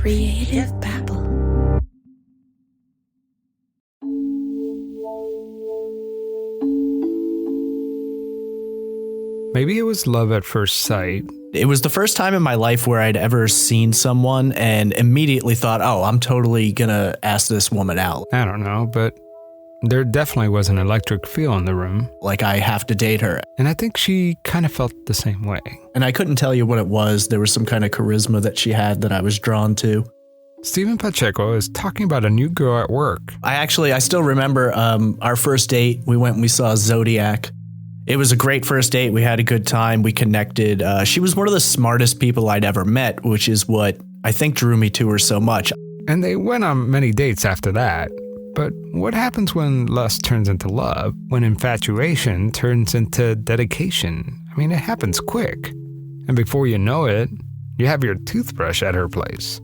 Creative Babble. Maybe it was love at first sight. It was the first time in my life where I'd ever seen someone and immediately thought, oh, I'm totally gonna ask this woman out. I don't know, but there definitely was an electric feel in the room. Like, I have to date her. And I think she kind of felt the same way. And I couldn't tell you what it was. There was some kind of charisma that she had that I was drawn to. Steven Pacheco is talking about a new girl at work. I still remember our first date. We went and we saw Zodiac. It was a great first date. We had a good time. We connected. She was one of the smartest people I'd ever met, which is what I think drew me to her so much. And they went on many dates after that. But what happens when lust turns into love? When infatuation turns into dedication? I mean, it happens quick. And before you know it, you have your toothbrush at her place.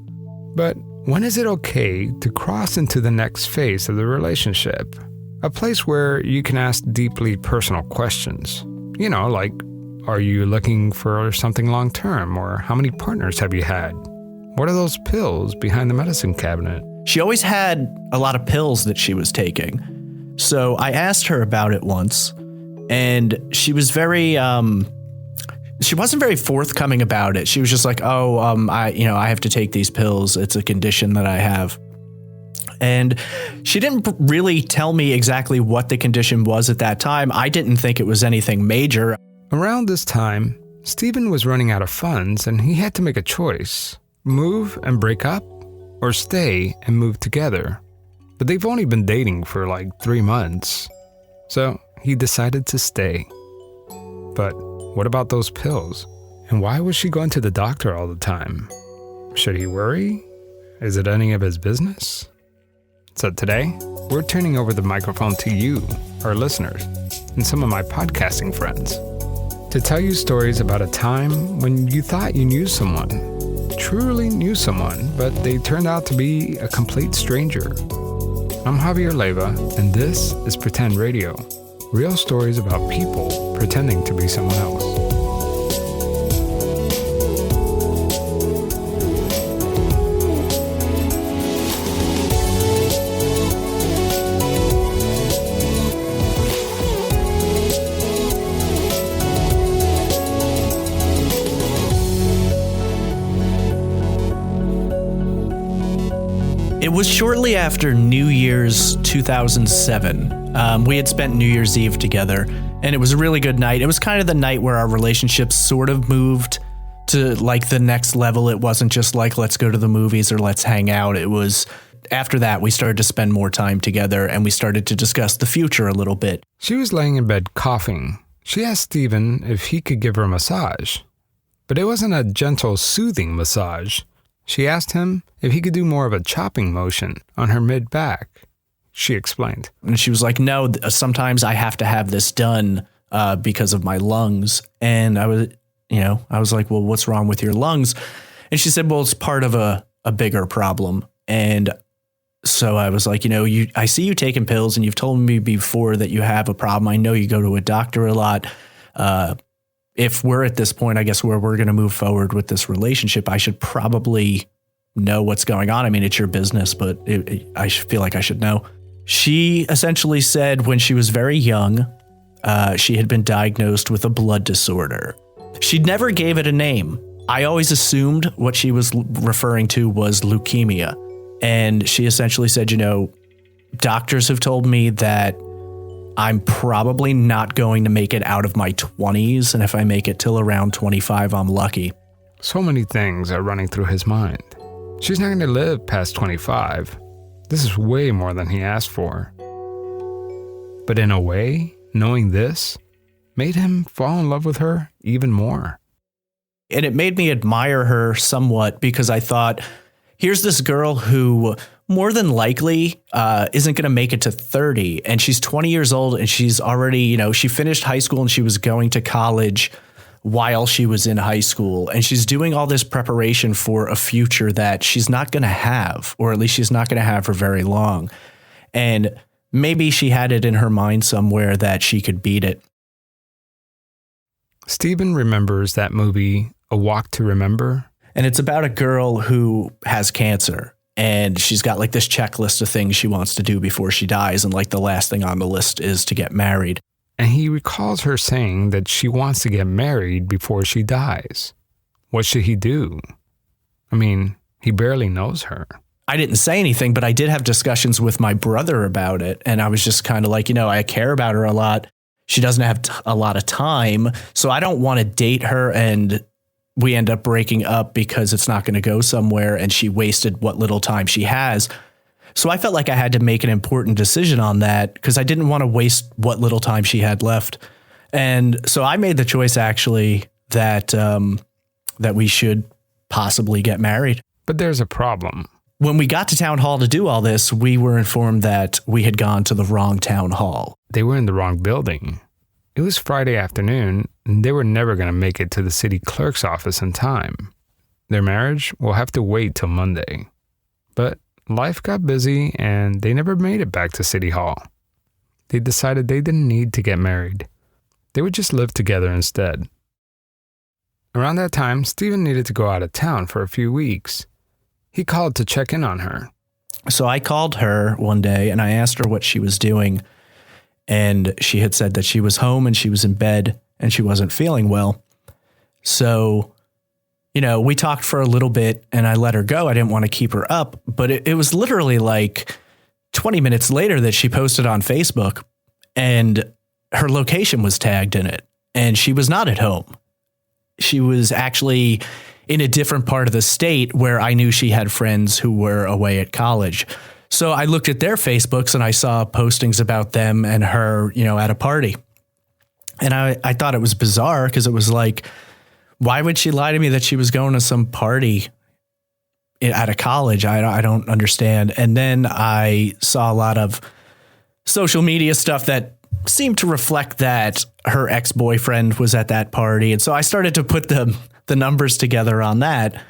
But when is it okay to cross into the next phase of the relationship? A place where you can ask deeply personal questions. You know, like, are you looking for something long-term? Or how many partners have you had? What are those pills behind the medicine cabinet? She always had a lot of pills that she was taking. So I asked her about it once, and she was she wasn't very forthcoming about it. She was just like, I have to take these pills. It's a condition that I have. And she didn't really tell me exactly what the condition was at that time. I didn't think it was anything major. Around this time, Steven was running out of funds and he had to make a choice. Move and break up, or stay and move together. But they've only been dating for like 3 months. So he decided to stay. But what about those pills? And why was she going to the doctor all the time? Should he worry? Is it any of his business? So today, we're turning over the microphone to you, our listeners, and some of my podcasting friends, to tell you stories about a time when you thought you knew someone, truly knew someone, but they turned out to be a complete stranger. I'm Javier Leiva, and this is Pretend Radio, real stories about people pretending to be someone else. It was shortly after New Year's 2007. We had spent New Year's Eve together, and it was a really good night. It was kind of the night where our relationship sort of moved to like the next level. It wasn't just like, let's go to the movies or let's hang out. It was after that we started to spend more time together, and we started to discuss the future a little bit. She was laying in bed coughing. She asked Steven if he could give her a massage, but it wasn't a gentle, soothing massage. She asked him if he could do more of a chopping motion on her mid-back. She explained. And she was like, no, sometimes I have to have this done because of my lungs. And I was like, well, what's wrong with your lungs? And she said, well, it's part of a bigger problem. And so I was like, I see you taking pills and you've told me before that you have a problem. I know you go to a doctor a lot. If we're at this point, I guess, where we're going to move forward with this relationship, I should probably know what's going on. I mean, it's your business, but I feel like I should know. She essentially said when she was very young, she had been diagnosed with a blood disorder. She never gave it a name. I always assumed what she was referring to was leukemia. And she essentially said, doctors have told me that I'm probably not going to make it out of my 20s, and if I make it till around 25, I'm lucky. So many things are running through his mind. She's not going to live past 25. This is way more than he asked for. But in a way, knowing this made him fall in love with her even more. And it made me admire her somewhat, because I thought, here's this girl who more than likely isn't going to make it to 30. And she's 20 years old, and she's already, she finished high school and she was going to college while she was in high school. And she's doing all this preparation for a future that she's not going to have, or at least she's not going to have for very long. And maybe she had it in her mind somewhere that she could beat it. Steven remembers that movie, A Walk to Remember. And it's about a girl who has cancer. And she's got like this checklist of things she wants to do before she dies. And like the last thing on the list is to get married. And he recalls her saying that she wants to get married before she dies. What should he do? I mean, he barely knows her. I didn't say anything, but I did have discussions with my brother about it. And I was just kind of like, I care about her a lot. She doesn't have a lot of time. So I don't want to date her and we end up breaking up because it's not going to go somewhere and she wasted what little time she has. So I felt like I had to make an important decision on that because I didn't want to waste what little time she had left. And so I made the choice actually that we should possibly get married. But there's a problem. When we got to town hall to do all this, we were informed that we had gone to the wrong town hall. They were in the wrong building. It was Friday afternoon, and they were never going to make it to the city clerk's office in time. Their marriage will have to wait till Monday. But life got busy, and they never made it back to City Hall. They decided they didn't need to get married. They would just live together instead. Around that time, Stephen needed to go out of town for a few weeks. He called to check in on her. So I called her one day, and I asked her what she was doing. And she had said that she was home and she was in bed and she wasn't feeling well. So, we talked for a little bit and I let her go. I didn't want to keep her up, but it was literally like 20 minutes later that she posted on Facebook and her location was tagged in it and she was not at home. She was actually in a different part of the state where I knew she had friends who were away at college. So I looked at their Facebooks and I saw postings about them and her, at a party. And I thought it was bizarre because it was like, why would she lie to me that she was going to some party at a college? I don't understand. And then I saw a lot of social media stuff that seemed to reflect that her ex-boyfriend was at that party. And so I started to put the numbers together on that.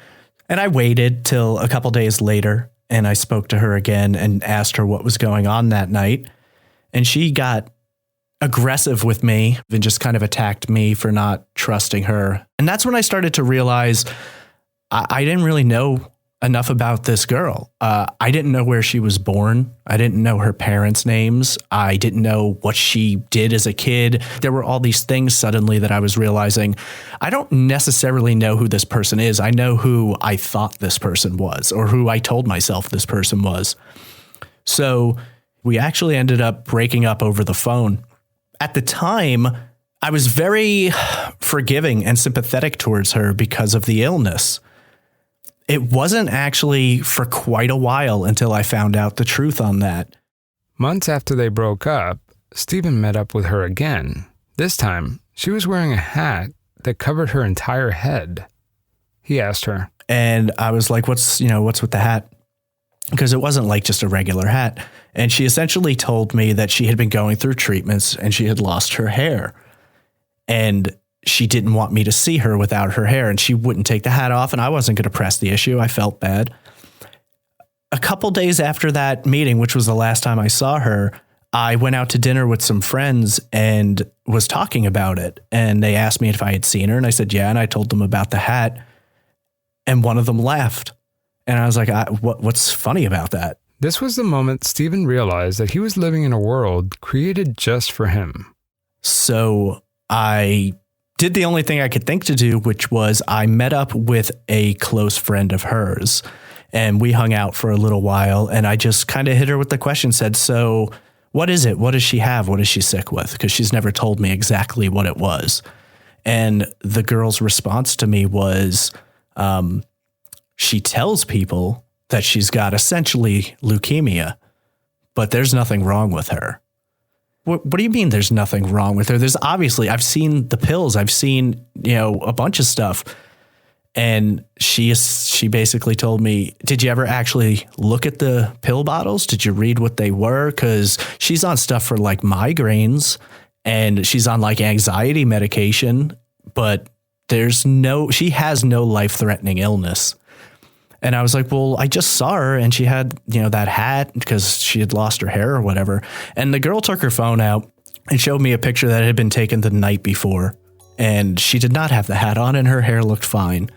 And I waited till a couple days later. And I spoke to her again and asked her what was going on that night. And she got aggressive with me and just kind of attacked me for not trusting her. And that's when I started to realize I didn't really know enough about this girl. I didn't know where she was born. I didn't know her parents' names. I didn't know what she did as a kid. There were all these things suddenly that I was realizing I don't necessarily know who this person is. I know who I thought this person was or who I told myself this person was. So we actually ended up breaking up over the phone. At the time, I was very forgiving and sympathetic towards her because of the illness. It wasn't actually for quite a while until I found out the truth on that. Months after they broke up, Stephen met up with her again. This time, she was wearing a hat that covered her entire head. He asked her. And I was like, what's with the hat? Because it wasn't like just a regular hat. And she essentially told me that she had been going through treatments and she had lost her hair. And she didn't want me to see her without her hair, and she wouldn't take the hat off, and I wasn't going to press the issue. I felt bad. A couple days after that meeting, which was the last time I saw her, I went out to dinner with some friends and was talking about it. And they asked me if I had seen her, and I said, yeah. And I told them about the hat, and one of them laughed. And I was like, what's funny about that? This was the moment Stephen realized that he was living in a world created just for him. So I did the only thing I could think to do, which was I met up with a close friend of hers and we hung out for a little while. And I just kind of hit her with the question, said, so what is it? What does she have? What is she sick with? Because she's never told me exactly what it was. And the girl's response to me was, she tells people that she's got essentially leukemia, but there's nothing wrong with her. What do you mean there's nothing wrong with her? There's obviously, I've seen the pills. I've seen, a bunch of stuff. And she basically told me, did you ever actually look at the pill bottles? Did you read what they were? Because she's on stuff for like migraines and she's on like anxiety medication, but she has no life-threatening illness. And I was like, well, I just saw her and she had, that hat because she had lost her hair or whatever. And the girl took her phone out and showed me a picture that had been taken the night before. And she did not have the hat on and her hair looked fine.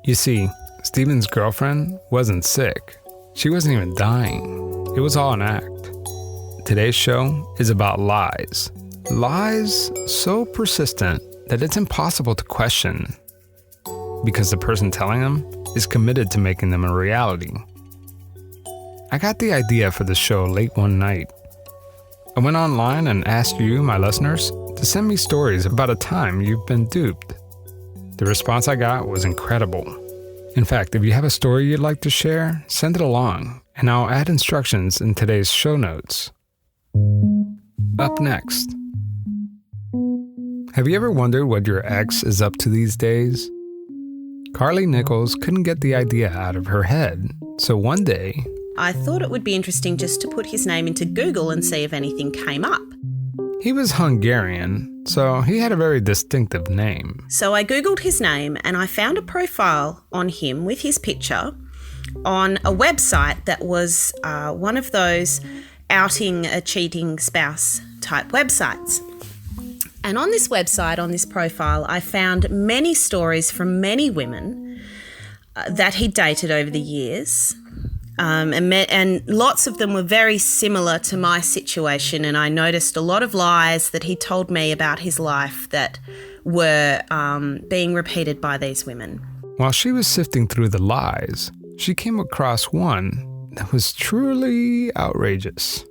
You see, Steven's girlfriend wasn't sick. She wasn't even dying. It was all an act. Today's show is about lies. Lies so persistent that it's impossible to question because the person telling them is committed to making them a reality. I got the idea for the show late one night. I went online and asked you, my listeners, to send me stories about a time you've been duped. The response I got was incredible. In fact, if you have a story you'd like to share, send it along, and I'll add instructions in today's show notes. Up next. Have you ever wondered what your ex is up to these days? Carly Nichols couldn't get the idea out of her head, so one day, I thought it would be interesting just to put his name into Google and see if anything came up. he was Hungarian, so he had a very distinctive name. So I Googled his name and I found a profile on him with his picture on a website that was one of those outing a cheating spouse type websites. And on this website, on this profile, I found many stories from many women that he dated over the years. And lots of them were very similar to my situation, and I noticed a lot of lies that he told me about his life that were being repeated by these women. While she was sifting through the lies, she came across one that was truly outrageous.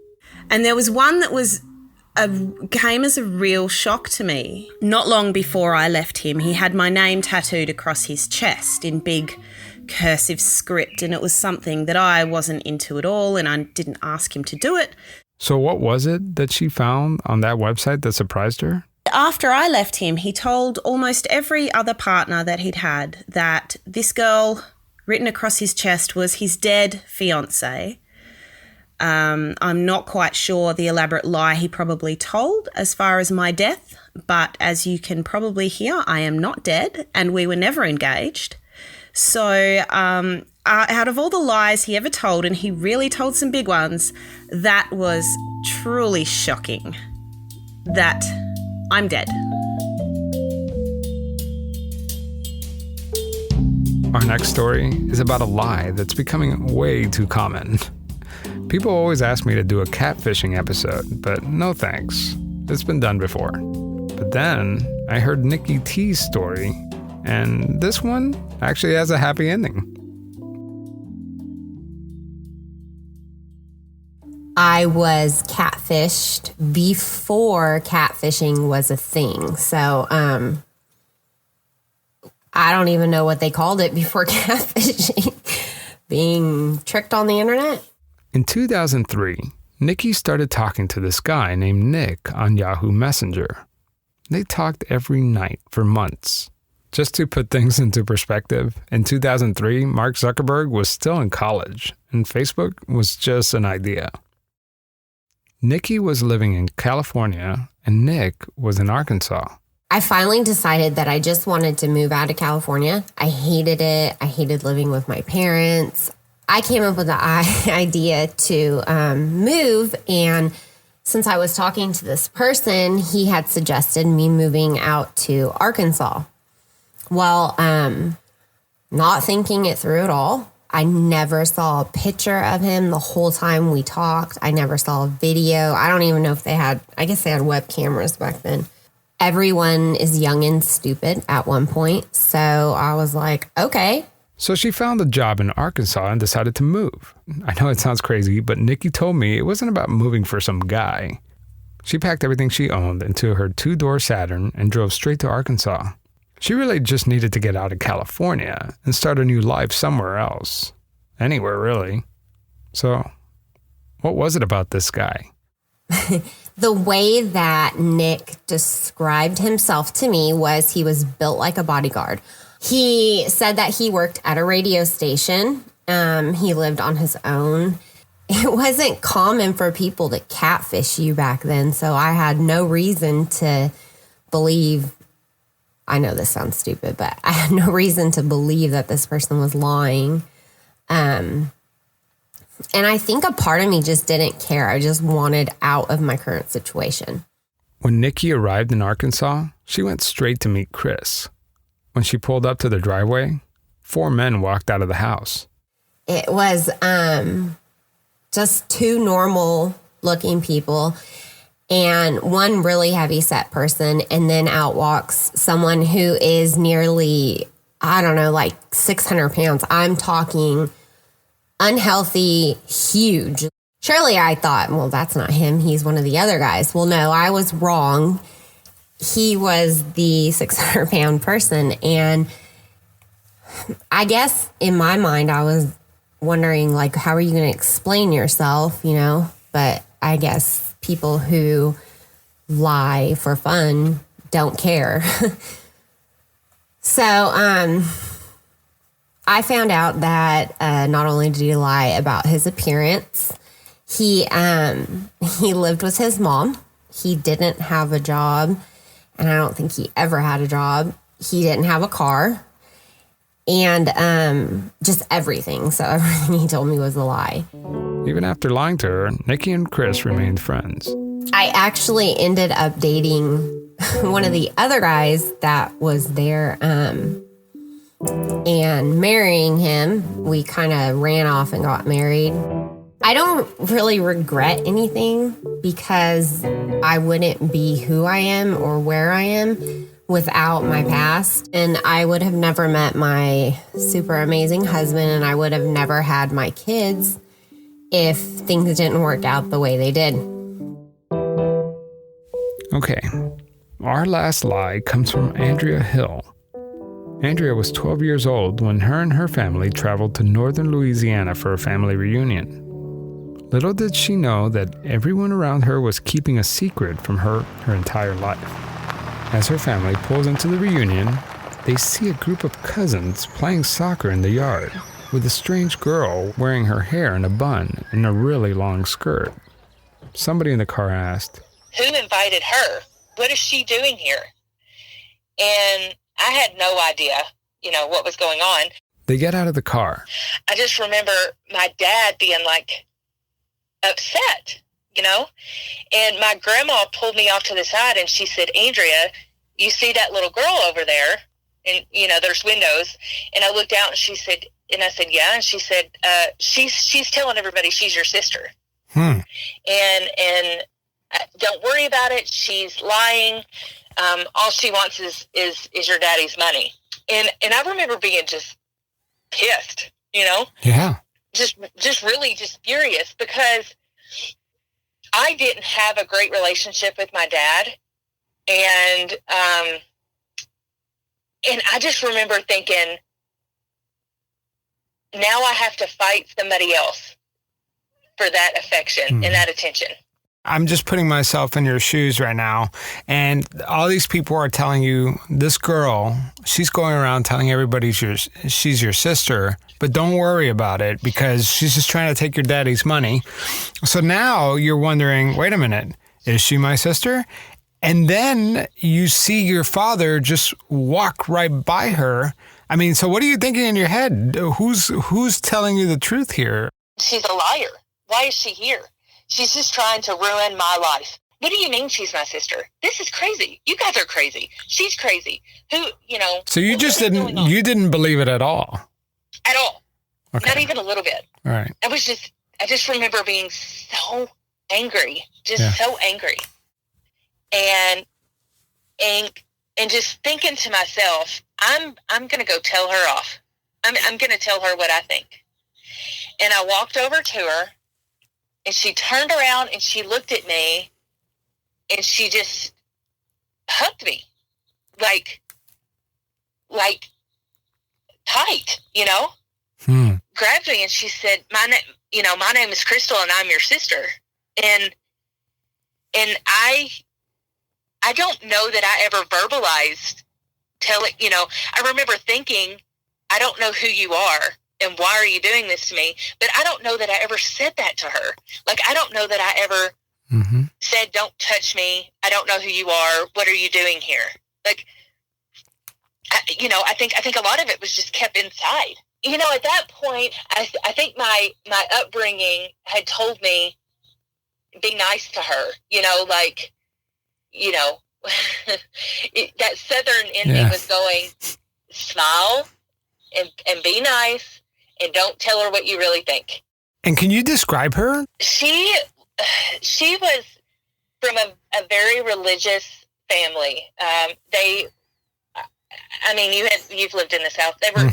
And there was one that came as a real shock to me. Not long before I left him, he had my name tattooed across his chest in big cursive script, and it was something that I wasn't into at all, and I didn't ask him to do it. So what was it that she found on that website that surprised her? After I left him, he told almost every other partner that he'd had that this girl written across his chest was his dead fiancée. I'm not quite sure the elaborate lie he probably told as far as my death, but as you can probably hear, I am not dead and we were never engaged. So out of all the lies he ever told, and he really told some big ones, that was truly shocking, that I'm dead. Our next story is about a lie that's becoming way too common. People always ask me to do a catfishing episode, but no thanks. It's been done before. But then I heard Nikki T's story, and this one actually has a happy ending. I was catfished before catfishing was a thing. So I don't even know what they called it before catfishing. Being tricked on the internet? In 2003, Nikki started talking to this guy named Nick on Yahoo Messenger. They talked every night for months. Just to put things into perspective, in 2003, Mark Zuckerberg was still in college, and Facebook was just an idea. Nikki was living in California, and Nick was in Arkansas. I finally decided that I just wanted to move out of California. I hated it. I hated living with my parents. I came up with the idea to move, and since I was talking to this person, he had suggested me moving out to Arkansas. Well, not thinking it through at all. I never saw a picture of him the whole time we talked. I never saw a video. I don't even know if I guess they had web cameras back then. Everyone is young and stupid at one point. So I was like, okay. So she found a job in Arkansas and decided to move. I know it sounds crazy, but Nikki told me it wasn't about moving for some guy. She packed everything she owned into her 2-door Saturn and drove straight to Arkansas. She really just needed to get out of California and start a new life somewhere else. Anywhere, really. So, what was it about this guy? The way that Nick described himself to me was he was built like a bodyguard. He said that he worked at a radio station. He lived on his own. It wasn't common for people to catfish you back then, so I had no reason to believe. I know this sounds stupid, but I had no reason to believe that this person was lying. And I think a part of me just didn't care. I just wanted out of my current situation. When Nikki arrived in Arkansas, she went straight to meet Chris. When she pulled up to the driveway, 4 men walked out of the house. It was just 2 normal looking people and one really heavy set person. And then out walks someone who is nearly, I don't know, like 600 pounds. I'm talking unhealthy, huge. Surely I thought, well, that's not him. He's one of the other guys. Well, no, I was wrong. He was the 600-pound person. And I guess in my mind, I was wondering, like, how are you going to explain yourself, you know? But I guess people who lie for fun don't care. So I found out that not only did he lie about his appearance, he lived with his mom. He didn't have a job, and I don't think he ever had a job. He didn't have a car, and just everything. So everything he told me was a lie. Even after lying to her, Nikki and Chris remained friends. I actually ended up dating one of the other guys that was there and marrying him. We kind of ran off and got married. I don't really regret anything because I wouldn't be who I am or where I am without my past. And I would have never met my super amazing husband, and I would have never had my kids if things didn't work out the way they did. Okay, our last lie comes from Andrea Hill. Andrea was 12 years old when her and her family traveled to northern Louisiana for a family reunion. Little did she know that everyone around her was keeping a secret from her entire life. As her family pulls into the reunion, they see a group of cousins playing soccer in the yard with a strange girl wearing her hair in a bun and a really long skirt. Somebody in the car asked, "Who invited her? What is she doing here?" And I had no idea, what was going on. They get out of the car. I just remember my dad being like upset, and my grandma pulled me off to the side and she said, "Andrea, you see that little girl over there?" And, there's windows. And I looked out and she said, and I said, "Yeah." And she said, she's telling everybody she's your sister. And don't worry about it. She's lying. All she wants is your daddy's money. And I remember being just pissed, Yeah. just really just furious because I didn't have a great relationship with my dad. And I just remember thinking, now I have to fight somebody else for that affection and that attention. I'm just putting myself in your shoes right now, and all these people are telling you, this girl, she's going around telling everybody she's your sister, but don't worry about it because she's just trying to take your daddy's money. So now you're wondering, wait a minute, is she my sister? And then you see your father just walk right by her. I mean, so what are you thinking in your head? Who's telling you the truth here? She's a liar. Why is she here? She's just trying to ruin my life. What do you mean she's my sister? This is crazy. You guys are crazy. She's crazy. So you just didn't believe it at all? At all. Okay. Not even a little bit. All right. I just remember being so angry, so angry. And just thinking to myself, I'm going to go tell her off. I'm going to tell her what I think. And I walked over to her. And she turned around and she looked at me and she just hugged me like tight, grabbed me and she said, my name is Crystal and I'm your sister. And I don't know that I ever verbalized I remember thinking, I don't know who you are. And why are you doing this to me? But I don't know that I ever said that to her. Like, I don't know that I ever said, "Don't touch me. I don't know who you are. What are you doing here?" Like, I think a lot of it was just kept inside. At that point, I think my upbringing had told me, be nice to her. That Southern in me was going, smile and be nice and don't tell her what you really think. And can you describe her? She was from a very religious family. You've lived in the South. They were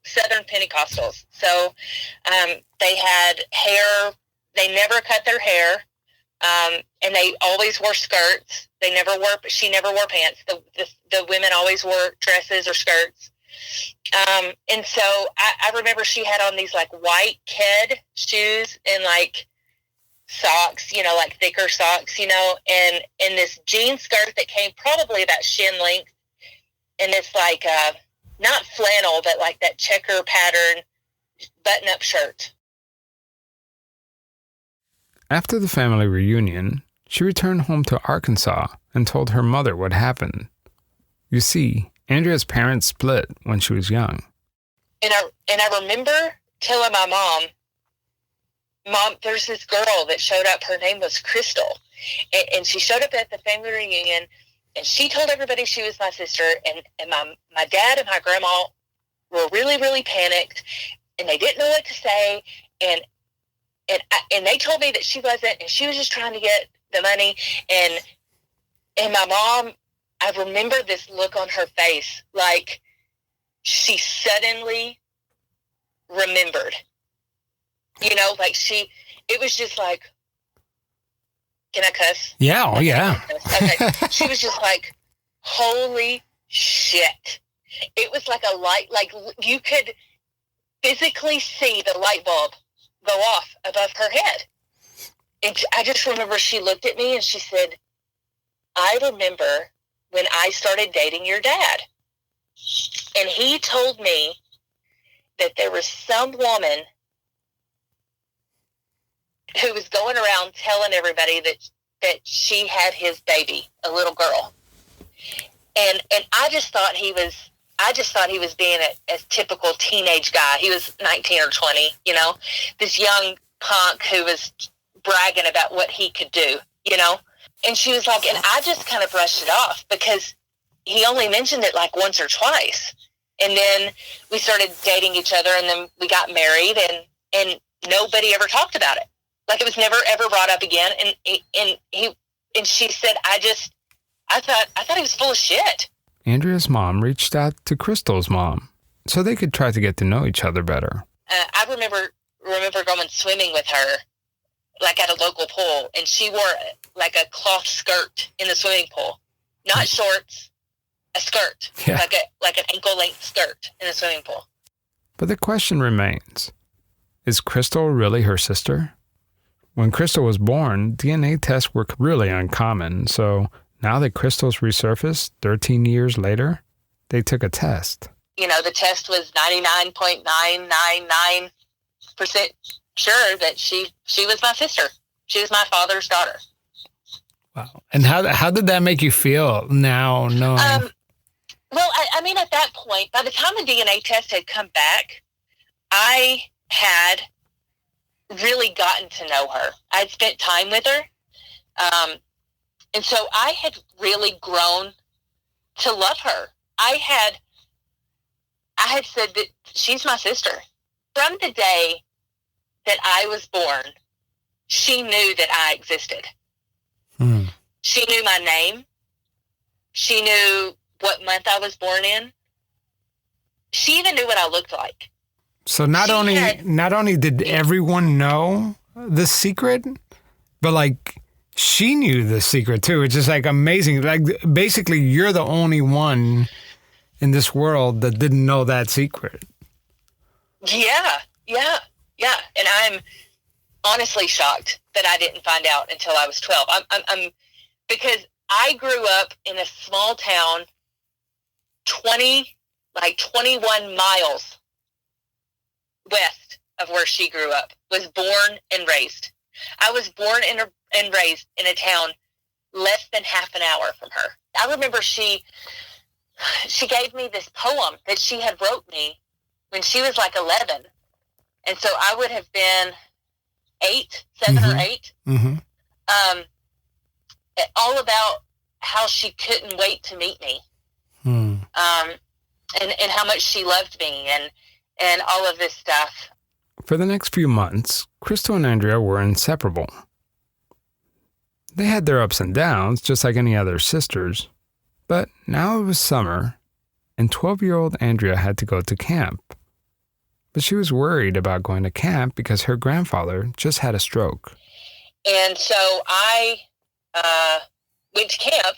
Southern Pentecostals. So they had hair. They never cut their hair. And they always wore skirts. She never wore pants. The women always wore dresses or skirts. And so I remember she had on these like white kid shoes and like socks, like thicker socks, and this jean skirt that came probably about shin length, and this like, not flannel, but like that checker pattern button up shirt. After the family reunion, she returned home to Arkansas and told her mother what happened. You see, Andrea's parents split when she was young. And I remember telling my Mom, there's this girl that showed up. Her name was Crystal. And she showed up at the family reunion, and she told everybody she was my sister. And my dad and my grandma were really, really panicked, and they didn't know what to say. And they told me that she wasn't, and she was just trying to get the money. And my mom, I remember this look on her face, like she suddenly remembered. Like it was just like, can I cuss? Yeah, oh yeah. Okay. She was just like, holy shit. It was like a light, like you could physically see the light bulb go off above her head. And I just remember she looked at me and she said, I remember when I started dating your dad. And he told me that there was some woman who was going around telling everybody that she had his baby, a little girl. And I just thought he was being a typical teenage guy. He was 19 or 20, this young punk who was bragging about what he could do, And she was like, and I just kind of brushed it off because he only mentioned it like once or twice. And then we started dating each other, and then we got married, and nobody ever talked about it. Like it was never ever brought up again. And she said, I thought he was full of shit. Andrea's mom reached out to Crystal's mom so they could try to get to know each other better. I remember going swimming with her, like at a local pool, and she wore like a cloth skirt in the swimming pool, not shorts, a skirt, yeah. like an ankle length skirt in the swimming pool. But the question remains: is Crystal really her sister? When Crystal was born, DNA tests were really uncommon, so now that Crystal's resurfaced 13 years later, they took a test. The test was 99.999% sure that she was my sister. She was my father's daughter. Wow. And how did that make you feel now knowing? Well, I mean, at that point, by the time the DNA test had come back, I had really gotten to know her. I'd spent time with her. And so I had really grown to love her. I had said that she's my sister. From the day that I was born, she knew that I existed. She knew my name. She knew what month I was born in. She even knew what I looked like. So not only did everyone know the secret, but like she knew the secret too. It's just like amazing. Like basically you're the only one in this world that didn't know that secret. Yeah. And I'm honestly shocked that I didn't find out until I was 12. I'm because I grew up in a small town, 21 miles west of where she grew up, was born and raised. I was born and raised in a town less than half an hour from her. I remember she gave me this poem that she had wrote me when she was like 11. And so I would have been 7 or 8. Mm-hmm. All about how she couldn't wait to meet me. and how much she loved me and all of this stuff. For the next few months, Crystal and Andrea were inseparable. They had their ups and downs, just like any other sisters. But now it was summer, and 12-year-old Andrea had to go to camp. But she was worried about going to camp because her grandfather just had a stroke. And so I went to camp,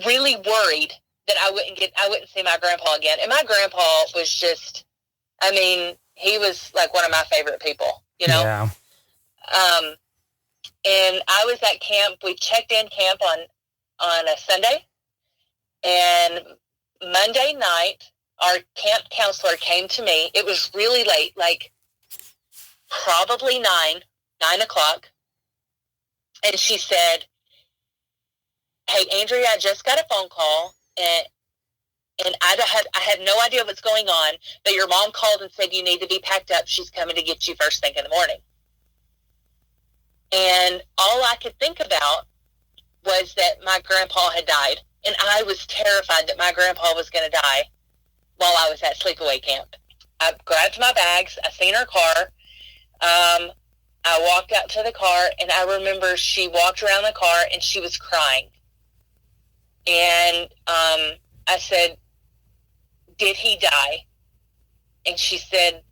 really worried that I wouldn't see my grandpa again. And my grandpa was just, I mean, he was like one of my favorite people, you know? Yeah. And I was at camp. We checked in camp on a Sunday. And Monday night, our camp counselor came to me. It was really late, like probably 9 o'clock. And she said, "Hey, Andrea, I just got a phone call, and I had no idea what's going on, but your mom called and said you need to be packed up. She's coming to get you first thing in the morning." And all I could think about was that my grandpa had died. And I was terrified that my grandpa was going to die while I was at sleepaway camp. I grabbed my bags. I seen her car. I walked out to the car, and I remember she walked around the car, and she was crying. And I said, "Did he die?" And she said,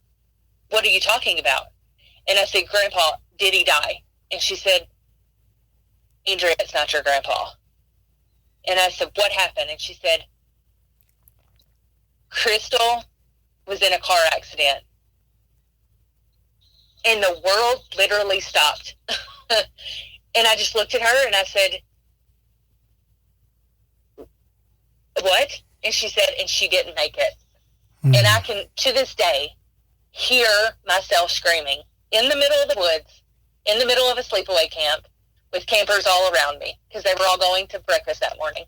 "What are you talking about?" And I said, "Grandpa, did he die?" And she said, "Andrea, it's not your grandpa." And I said, "What happened?" And she said, "Crystal was in a car accident." And the world literally stopped. And I just looked at her and I said, "What?" And she said, "And she didn't make it." Mm-hmm. And I can, to this day, hear myself screaming in the middle of the woods, in the middle of a sleepaway camp, with campers all around me, because they were all going to breakfast that morning.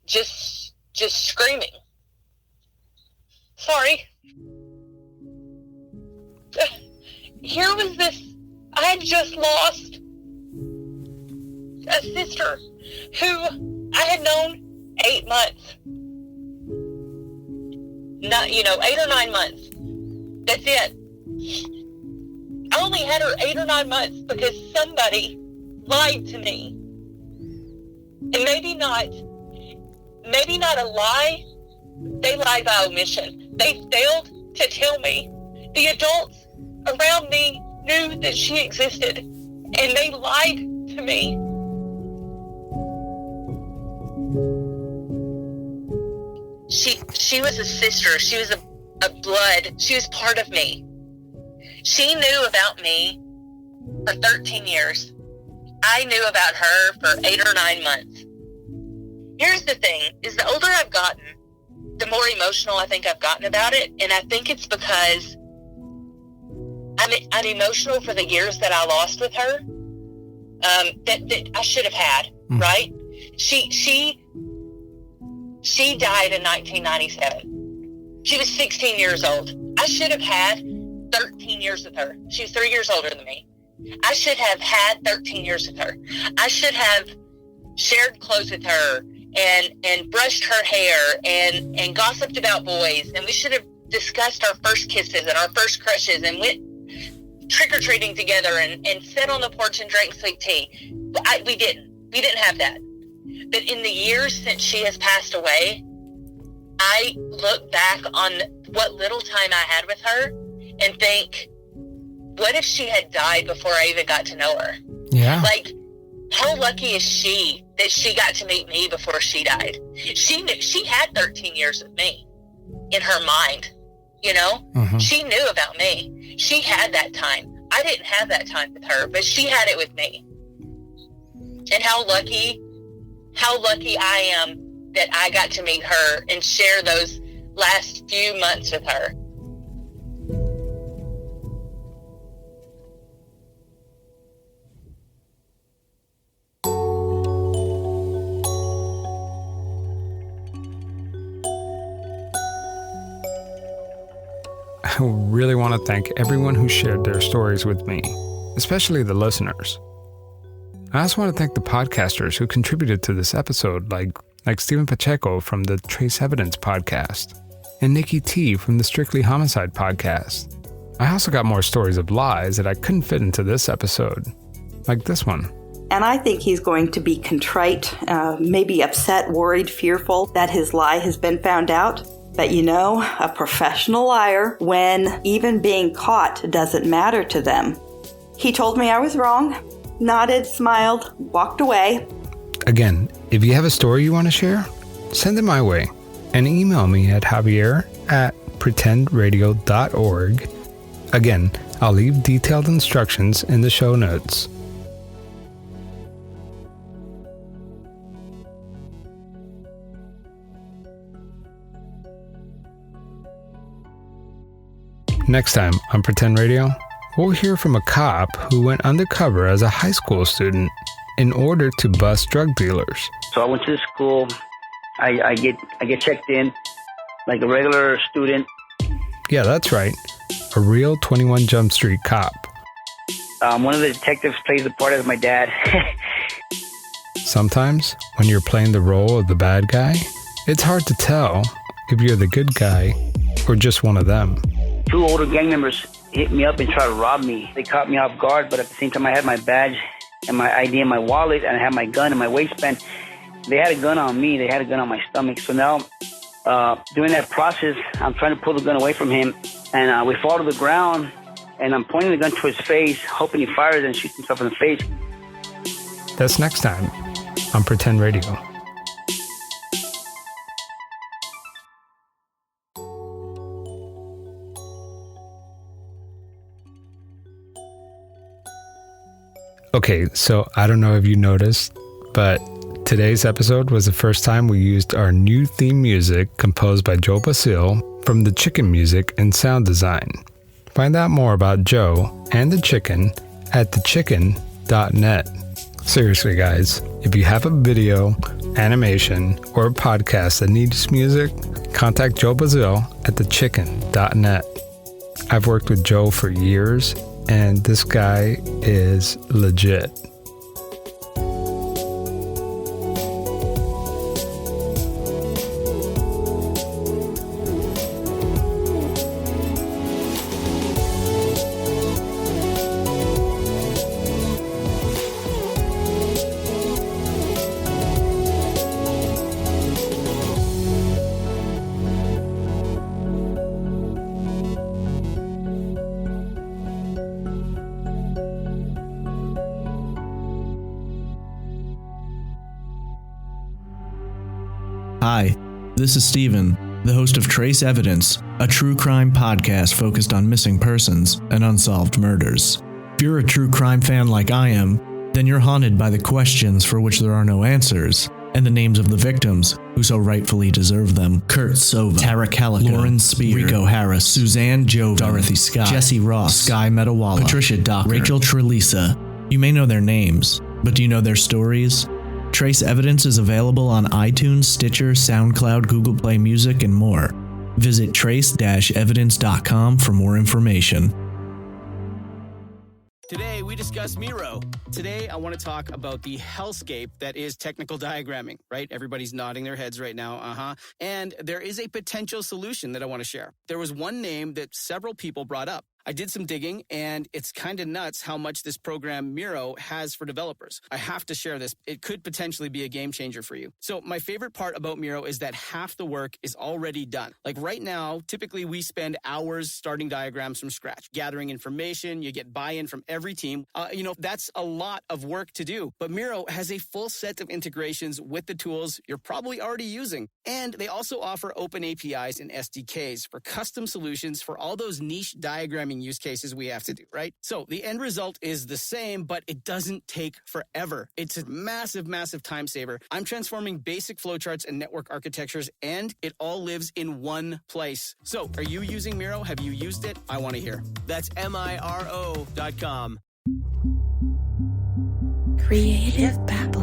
Just screaming. Sorry. Here was this, I had just lost a sister who I had known 8 months. Not, 8 or 9 months. That's it. I only had her 8 or 9 months because somebody lied to me. And maybe not a lie. They lied by omission. They failed to tell me. The adults around me knew that she existed, and they lied to me. She was a sister. She was a blood. She was part of me. She knew about me for 13 years. I knew about her for 8 or 9 months. Here's the thing, is the older I've gotten, the more emotional I think I've gotten about it. And I think it's because I'm emotional for the years that I lost with her, that I should have had, right? She died in 1997. She was 16 years old. I should have had 13 years with her. She was 3 years older than me. I should have had 13 years with her. I should have shared clothes with her and brushed her hair and gossiped about boys. And we should have discussed our first kisses and our first crushes and went trick-or-treating together and sat on the porch and drank sweet tea. We didn't have that. But in the years since she has passed away, I look back on what little time I had with her and think, what if she had died before I even got to know her? Yeah. Like, how lucky is she that she got to meet me before she died? She had 13 years with me in her mind, Mm-hmm. She knew about me. She had that time. I didn't have that time with her, but she had it with me. And how lucky I am that I got to meet her and share those last few months with her. I really want to thank everyone who shared their stories with me, especially the listeners. I also want to thank the podcasters who contributed to this episode, like like Stephen Pacheco from the Trace Evidence podcast, and Nikki T from the Strictly Homicide podcast. I also got more stories of lies that I couldn't fit into this episode, like this one. And I think he's going to be contrite, maybe upset, worried, fearful that his lie has been found out. But you know, a professional liar, when even being caught doesn't matter to them. He told me I was wrong, nodded, smiled, walked away. Again, if you have a story you want to share, send it my way and email me at javier@pretendradio.org. Again, I'll leave detailed instructions in the show notes. Next time on Pretend Radio, we'll hear from a cop who went undercover as a high school student in order to bust drug dealers. So I went to the school. I get checked in like a regular student. Yeah, that's right. A real 21 Jump Street cop. One of the detectives plays the part as my dad. Sometimes, when you're playing the role of the bad guy, it's hard to tell if you're the good guy or just one of them. 2 older gang members hit me up and tried to rob me. They caught me off guard, but at the same time I had my badge and my ID in my wallet, and I had my gun in my waistband. They had a gun on me. They had a gun on my stomach. So now, during that process, I'm trying to pull the gun away from him, and we fall to the ground, and I'm pointing the gun to his face, hoping he fires and shoots himself in the face. That's next time on Pretend Radio. Okay, so I don't know if you noticed, but today's episode was the first time we used our new theme music composed by Joe Basile from the Chicken Music and Sound Design. Find out more about Joe and the Chicken at thechicken.net. Seriously, guys, if you have a video, animation, or a podcast that needs music, contact Joe Basile at thechicken.net. I've worked with Joe for years, and this guy is legit. Hi, this is Steven, the host of Trace Evidence, a true crime podcast focused on missing persons and unsolved murders. If you're a true crime fan like I am, then you're haunted by the questions for which there are no answers, and the names of the victims who so rightfully deserve them. Kurt Sova, Tara Calico, Lauren Spear, Rico Harris, Suzanne Joven, Dorothy Scott, Jesse Ross, Sky Metawala, Patricia Docker, Rachel Trelisa. You may know their names, but do you know their stories? Trace Evidence is available on iTunes, Stitcher, SoundCloud, Google Play Music, and more. Visit trace-evidence.com for more information. Today, we discuss Miro. Today, I want to talk about the hellscape that is technical diagramming, right? Everybody's nodding their heads right now, And there is a potential solution that I want to share. There was one name that several people brought up. I did some digging, and it's kind of nuts how much this program Miro has for developers. I have to share this. It could potentially be a game changer for you. So my favorite part about Miro is that half the work is already done. Like right now, typically we spend hours starting diagrams from scratch, gathering information. You get buy-in from every team. That's a lot of work to do. But Miro has a full set of integrations with the tools you're probably already using. And they also offer open APIs and SDKs for custom solutions for all those niche diagramming use cases we have to do, right? So the end result is the same, but it doesn't take forever. It's a massive, massive time saver. I'm transforming basic flowcharts and network architectures, and it all lives in one place. So are you using Miro? Have you used it? I want to hear. That's MIRO.com. Creative Babble.